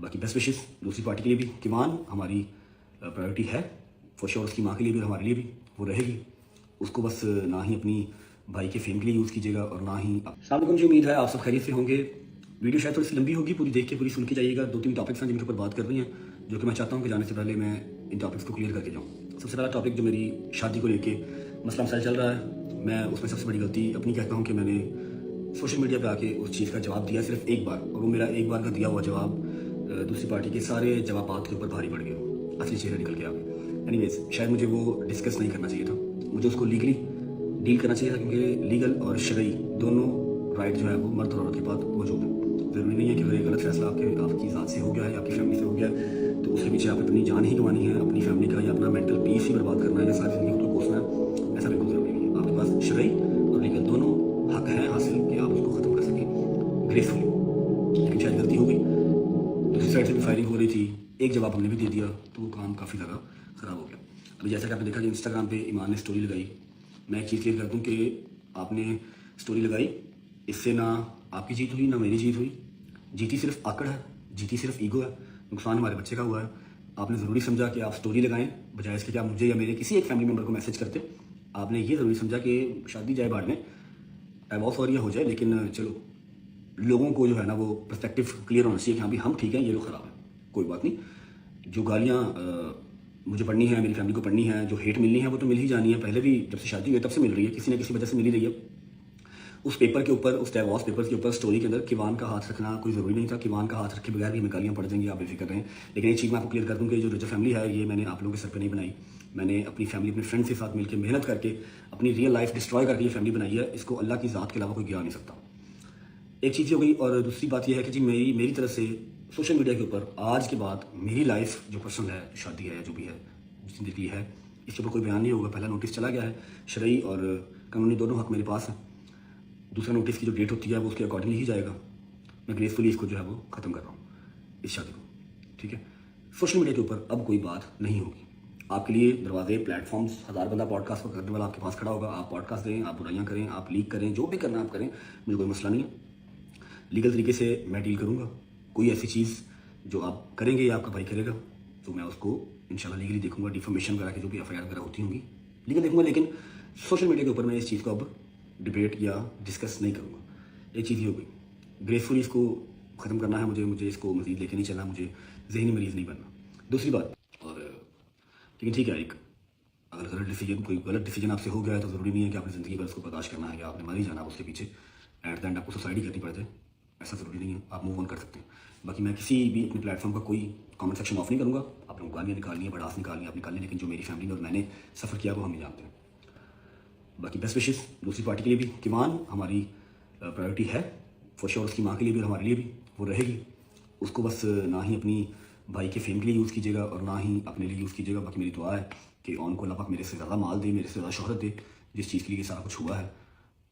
बाकी best wishes दूसरी party के लिए भी। किवान हमारी प्रायोरिटी है फॉर श्योर, उसकी माँ के लिए भी और हमारे लिए भी वो रहेगी। उसको बस ना ही अपनी भाई के फेम के लिए यूज़ कीजिएगा और ना ही सामने को। मुझे उम्मीद है आप सब खैरियत से होंगे। वीडियो शायद थोड़ी सी लंबी होगी, पूरी देख के पूरी सुन के जाइएगा। 2-3 टॉपिक्स हैं जिनके ऊपर बात करनी है, जो कि मैं चाहता हूँ कि जाने से पहले मैं इन टॉपिक्स को क्लियर करके जाऊँ। सबसे पहला टॉपिक जो मेरी शादी को लेके मसला मसाइल चल रहा है, मैं उसमें सबसे बड़ी गलती अपनी कहता हूँ कि मैंने सोशल मीडिया पे आके उस चीज़ का जवाब दिया सिर्फ एक बार, और वो मेरा एक बार का दिया हुआ जवाब दूसरी पार्टी के सारे जवाबात के ऊपर भारी पड़ गया, असली चेहरा निकल के आ गया। एनीवेज, शायद मुझे वो डिस्कस नहीं करना चाहिए था, मुझे उसको लीगली डील करना चाहिए था, क्योंकि लीगल और शरई दोनों राइट जो है वो मर्द और औरत के पास मौजूद है। ज़रूरी नहीं है कि अगर एक गलत फैसला आपकी ज़ात से हो गया है या आपकी फैमिली से हो गया है तो उसके पीछे आपने अपनी जान ही गंवानी है, अपनी फैमिली का या अपना मेंटल पीस ही बर्बाद करना है या सारी ज़िंदगी को कोसना है। ऐसा बिल्कुल ज़रूरी नहीं है। आपके पास शरई और लीगल दोनों हक हैं हासिल कि आप उसको ख़त्म कर सकें ग्रेसफुली। लेकिन शायद गलती हो गई, दूसरी साइड से भी फायरिंग हो रही थी, एक जवाब हमने भी दे दिया तो वो काम काफ़ी ज़्यादा ख़राब हो गया। अभी जैसा कि आपने देखा कि इंस्टाग्राम पे ईमान ने स्टोरी लगाई, मैं एक चीज़ क्लियर कर दूँ कि आपने स्टोरी लगाई, इससे ना आपकी जीत हुई ना मेरी जीत हुई। जीती सिर्फ आकड़ है, जीती सिर्फ ईगो है, नुकसान हमारे बच्चे का हुआ है। आपने ज़रूरी समझा कि आप स्टोरी लगाएं बजाय इसके कि आप मुझे या मेरे किसी एक फैमिली मेम्बर को मैसेज करते। आपने ये ज़रूरी समझा कि शादी जाए बाद में, डाइवोर्स और ये हो जाए, लेकिन चलो लोगों को जो है ना वो पर्सपेक्टिव क्लियर होना चाहिए कि हाँ भी हम ठीक हैं, ये लोग ख़राब हैं। कोई बात नहीं, जो गालियाँ मुझे पढ़नी है, मेरी फैमिली को पढ़नी है, जो हेट मिलनी है वो तो मिल ही जानी है, पहले भी जब से शादी हुई तब से मिल रही है, किसी न किसी वजह से मिल ही रही है। उस पेपर के ऊपर, उस डाइवोर्स पेपर के ऊपर स्टोरी के अंदर किवान का हाथ रखना कोई ज़रूरी नहीं था। किवान का हाथ रखे बगैर भी हमें गालियाँ पड़ जाएंगी, आप बेफिक्र रहें। लेकिन एक चीज़ मैं आपको क्लियर कर दूँ कि जो रजा फैमिली है ये मैंने आप लोगों के सर पर नहीं बनाई, मैंने अपनी फैमिली अपने फ्रेंड्स के साथ मिलकर मेहनत करके अपनी रियल लाइफ डिस्ट्रॉय करके ये फैमिली बनाई है। इसको अल्लाह की ज़ात के अलावा कोई गिरा नहीं सकता। एक चीज़ हो गई, और दूसरी बात यह है कि जी मेरी तरफ से सोशल मीडिया के ऊपर आज के बाद मेरी लाइफ जो पर्सनल है, शादी है, जो भी है, ज़िंदगी है, इसके ऊपर कोई बयान नहीं होगा। पहला नोटिस चला गया है, शरई और कानूनी दोनों हक मेरे पास हैं। दूसरा नोटिस की जो डेट होती है वो उसके अकॉर्डिंगली ही जाएगा। मैं ग्रेसफुली इसको जो है वो ख़त्म कर रहा हूँ, इस शादी को। ठीक है, सोशल मीडिया के ऊपर अब कोई बात नहीं होगी। आपके लिए दरवाजे, प्लेटफॉर्म्स, 1000 बंदा पॉडकास्ट करने वाला आपके पास खड़ा होगा। आप पॉडकास्ट दें, आप बुराइयाँ करें, आप लीक करें, जो भी करना आप करें, मुझे कोई मसला नहीं है। लीगल तरीके से मैं डील करूँगा। कोई ऐसी चीज़ जो आप करेंगे या आपका भाई करेगा तो मैं उसको इंशाल्लाह लीगली देखूंगा। डिफॉर्मेशन वगैरह की जो भी एफआईआर वगैरह होती होंगी लीगल देखूंगा, लेकिन सोशल मीडिया के ऊपर मैं इस चीज़ को अब डिबेट या डिस्कस नहीं करूँगा। एक चीज़ ही हो गई, ग्रेसफुली इसको ख़त्म करना है मुझे इसको मज़ीद लेके नहीं चलना, मुझे जहनी मरीज़ नहीं बनना। दूसरी बात, और लेकिन ठीक है, एक अगर कोई गलत डिसीजन आपसे हो गया है तो ज़रूरी नहीं है कि आपने ज़िंदगी भर उसको बर्दाश्त करना है या आपने मर ही जाना उसके पीछे। एट द एंड आपको सुसाइड करनी पड़ जाए, ऐसा ज़रूरी नहीं है, आप मूव ऑन कर सकते हैं। बाकी मैं किसी भी अपने प्लेटफॉर्म का कोई कमेंट सेक्शन ऑफ नहीं करूँगा। आप लोग गालियाँ निकालनी है, बड़ास निकालनी है, आप निकालें, लेकिन जो मेरी फैमिली में और मैंने सफ़र किया वो हम ही जानते हैं। बाकी बेस्ट विशेस दूसरी पार्टी के लिए भी। किवान हमारी प्रायोरिटी है फॉर श्योर, उसकी माँ के लिए भी और हमारे लिए भी वो रहेगी। उसको बस ना ही अपनी भाई के फेम के लिए यूज़ कीजिएगा और ना ही अपने लिए यूज़ कीजिएगा। बाकी मेरी दुआ है कि ऑन को अल्लाह पाक मेरे से ज़्यादा माल दे, मेरे से ज़्यादा शोहरत दे, जिस चीज़ के लिए सारा कुछ हुआ है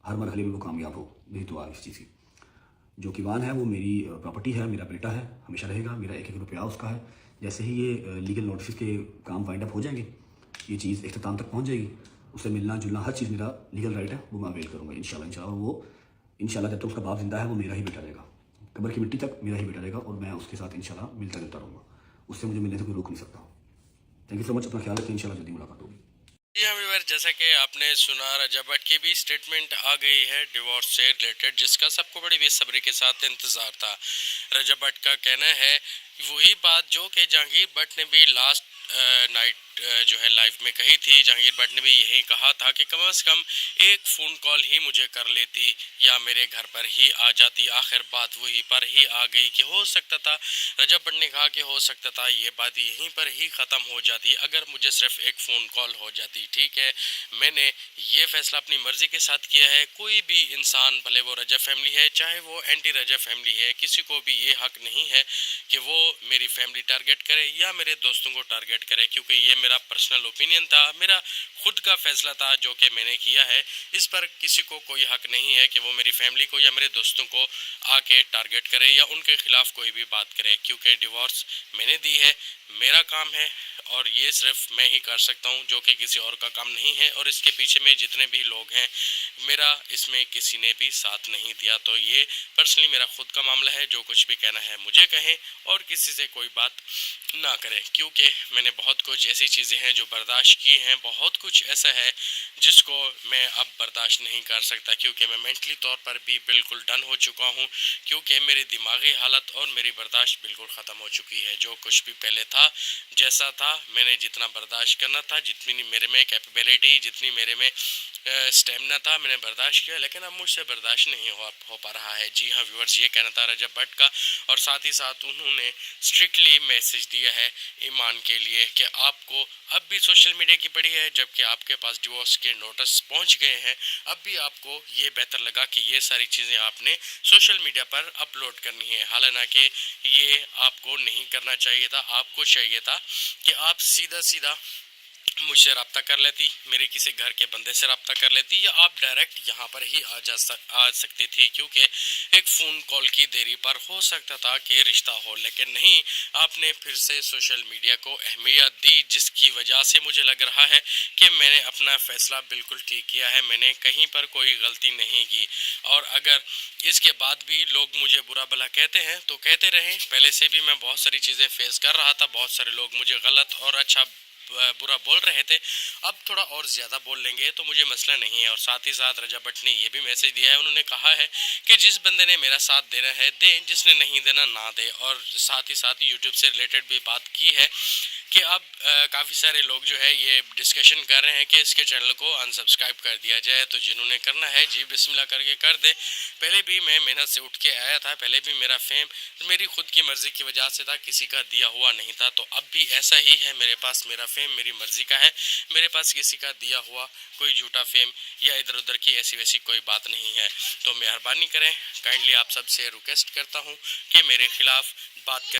हर मरहले में वो कामयाब हो। मेरी दुआ है इस चीज़ की। जो किवान है वो मेरी प्रॉपर्टी है, मेरा बेटा है, हमेशा रहेगा, मेरा एक एक रुपया उसका है। जैसे ही ये लीगल नोटिस के काम वाइंड अप हो जाएंगे, ये चीज़ इख्तिताम तक पहुंच जाएगी, उससे मिलना जुलना हर चीज़ मेरा लीगल राइट है, वो मैं अवेल करूँगा इंशाल्लाह। जब तक उसका बाप जिंदा है वो मेरा ही बेटा रहेगा, कब्र की मिट्टी तक मेरा ही बेटा रहेगा, और मैं उसके साथ इंशाल्लाह मिलता जुलता रहूँगा। उससे मुझे मिलने से कोई रोक नहीं सकता। थैंक यू सो मच, अपना ख्याल रखें, इंशाल्लाह जल्दी मुलाकात होगी। जी हाँ व्यूअर, जैसा कि आपने सुना रजा भट्ट की भी स्टेटमेंट आ गई है डिवोर्स से रिलेटेड, जिसका सबको बड़ी बेसब्री के साथ इंतज़ार था। रजा भट्ट का कहना है वही बात जो कि जहांगीर भट्ट ने भी लास्ट नाइट जो है लाइव में कही थी। जहांगीर भट्ट ने भी यही कहा था कि कम से कम एक फ़ोन कॉल ही मुझे कर लेती या मेरे घर पर ही आ जाती। आखिर बात वही पर ही आ गई कि हो सकता था, रजा भट्ट ने कहा कि हो सकता था ये बात यहीं पर ही ख़त्म हो जाती अगर मुझे सिर्फ एक फ़ोन कॉल हो जाती। ठीक है, मैंने ये फैसला अपनी मर्ज़ी के साथ किया है। कोई भी इंसान, भले वो रजा फैमिली है चाहे वो एंटी रजा फैमिली है, किसी को भी ये हक नहीं है कि वो मेरी फैमिली टारगेट करे या मेरे दोस्तों को टारगेट करे, क्योंकि ये मेरा मेरा पर्सनल ओपिनियन था, मेरा खुद का फैसला था जो कि मैंने किया है। इस पर किसी को कोई हक नहीं है कि वो मेरी फैमिली को या मेरे दोस्तों को आके टारगेट करे या उनके खिलाफ कोई भी बात करे, क्योंकि डिवोर्स मैंने दी है, मेरा काम है और ये सिर्फ मैं ही कर सकता हूँ, जो कि किसी और का काम नहीं है। और इसके पीछे में जितने भी लोग हैं, मेरा इसमें किसी ने भी साथ नहीं दिया। तो ये पर्सनली मेरा खुद का मामला है, जो कुछ भी कहना है मुझे कहें और किसी से कोई बात ना करें, क्योंकि मैंने बहुत कुछ ऐसी चीज़ें हैं जो बर्दाश्त की हैं, बहुत कुछ ऐसा है जिसको मैं अब बर्दाश्त नहीं कर सकता, क्योंकि मैं मेंटली तौर पर भी बिल्कुल डन हो चुका हूँ, क्योंकि मेरी दिमागी हालत और मेरी बर्दाश्त बिल्कुल ख़त्म हो चुकी है। जो कुछ भी पहले था, जैसा था, मैंने जितना बर्दाश्त करना था, जितनी मेरे में कैपेबिलिटी, जितनी मेरे में स्टेमिना था, मैंने बर्दाश्त किया, लेकिन अब मुझसे बर्दाश्त नहीं हो पा रहा है। जी हाँ व्यूअर्स, ये कहना था रजब भट्ट का। और साथ ही साथ उन्होंने स्ट्रिक्टली मैसेज दिया है ईमान के लिए कि आपको अब भी सोशल मीडिया की पड़ी है, जबकि आपके पास डिवोर्स के नोटिस पहुंच गए हैं, अब भी आपको ये बेहतर लगा कि ये सारी चीज़ें आपने सोशल मीडिया पर अपलोड करनी है। हालांकि ये आपको नहीं करना चाहिए था, आपको चाहिए था कि आप सीधा सीधा मुझसे रब्ता कर लेती, मेरे किसी घर के बंदे से रब्ता कर लेती, या आप डायरेक्ट यहाँ पर ही आ सकती थी, क्योंकि एक फ़ोन कॉल की देरी पर हो सकता था कि रिश्ता हो। लेकिन नहीं, आपने फिर से सोशल मीडिया को अहमियत दी, जिसकी वजह से मुझे लग रहा है कि मैंने अपना फ़ैसला बिल्कुल ठीक किया है, मैंने कहीं पर कोई गलती नहीं की। और अगर इसके बाद भी लोग मुझे बुरा भला कहते हैं तो कहते रहें, पहले से भी मैं बहुत सारी चीज़ें फेस कर रहा था, बहुत सारे लोग मुझे गलत और अच्छा बुरा बोल रहे थे, अब थोड़ा और ज़्यादा बोल लेंगे तो मुझे मसला नहीं है। और साथ ही साथ रजब भट्ट ने ये भी मैसेज दिया है, उन्होंने कहा है कि जिस बंदे ने मेरा साथ देना है दे, जिसने नहीं देना ना दे। और साथ ही साथ यूट्यूब से रिलेटेड भी बात की है कि अब काफ़ी सारे लोग जो है ये डिस्कशन कर रहे हैं कि इसके चैनल को अनसब्सक्राइब कर दिया जाए। तो जिन्होंने करना है जी बिस्मिल्लाह करके कर दे। पहले भी मैं मेहनत से उठ के आया था, पहले भी मेरा फेम मेरी खुद की मर्ज़ी की वजह से था, किसी का दिया हुआ नहीं था। तो अब भी ऐसा ही है, मेरे पास मेरा फेम मेरी मर्ज़ी का है, मेरे पास किसी का दिया हुआ कोई झूठा फेम या इधर उधर की ऐसी वैसी कोई बात नहीं है। तो मेहरबानी करें, काइंडली आप सबसे रिक्वेस्ट करता हूँ कि मेरे खिलाफ बात करें।